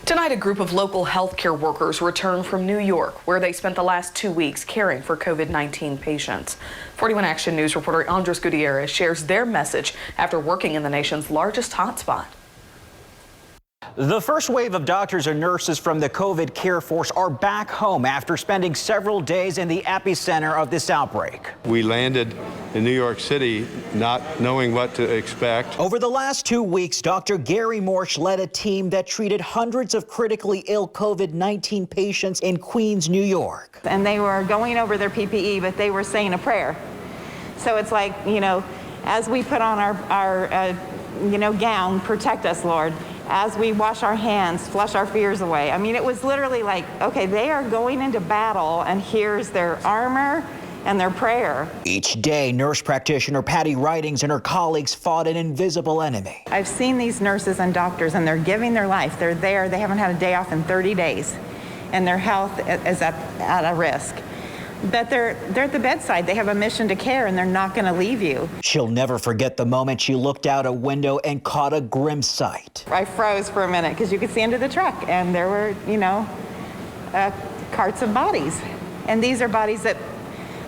Tonight, a group of local healthcare workers returned from New York, where they spent the last 2 weeks caring for COVID-19 patients. 41 Action News reporter Andres Gutierrez shares their message after working in the nation's largest hotspot. The first wave of doctors and nurses from the COVID care force are back home after spending several days in the epicenter of this outbreak. We landed in New York City not knowing what to expect. Over the last 2 weeks, Dr. Gary Morsch led a team that treated hundreds of critically ill COVID-19 patients in Queens, New York. And they were going over their PPE, but they were saying a prayer. So it's like, as we put on our gown, protect us, Lord. As we wash our hands, flush our fears away. I mean, it was literally like, okay, they are going into battle, and here's their armor and their prayer. Each day, nurse practitioner Patty Ridings and her colleagues fought an invisible enemy. I've seen these nurses and doctors, and they're giving their life. They're there. They haven't had a day off in 30 days, and their health is at a risk. But they're at the bedside. They have a mission to care, and they're not going to leave you. She'll never forget the moment she looked out a window and caught a grim sight. I froze for a minute because you could see into the truck, and there were, carts of bodies. And these are bodies that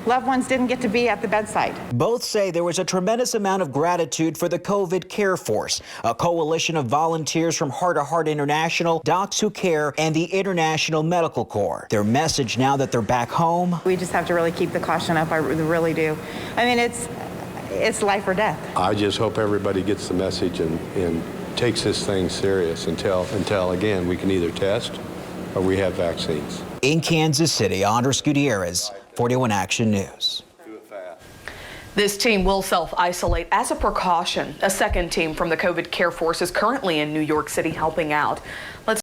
loved ones didn't get to be at the bedside. Both say there was a tremendous amount of gratitude for the COVID Care Force, a coalition of volunteers from Heart to Heart International, Docs Who Care, and the International Medical Corps. Their message now that they're back home: we just have to really keep the caution up. I really do. I mean, it's life or death. I just hope everybody gets the message and takes this thing serious until again, we can either test or we have vaccines. In Kansas City, Andres Gutierrez, 41 Action News. This team will self-isolate as a precaution. A second team from the COVID Care Force is currently in New York City helping out. Let's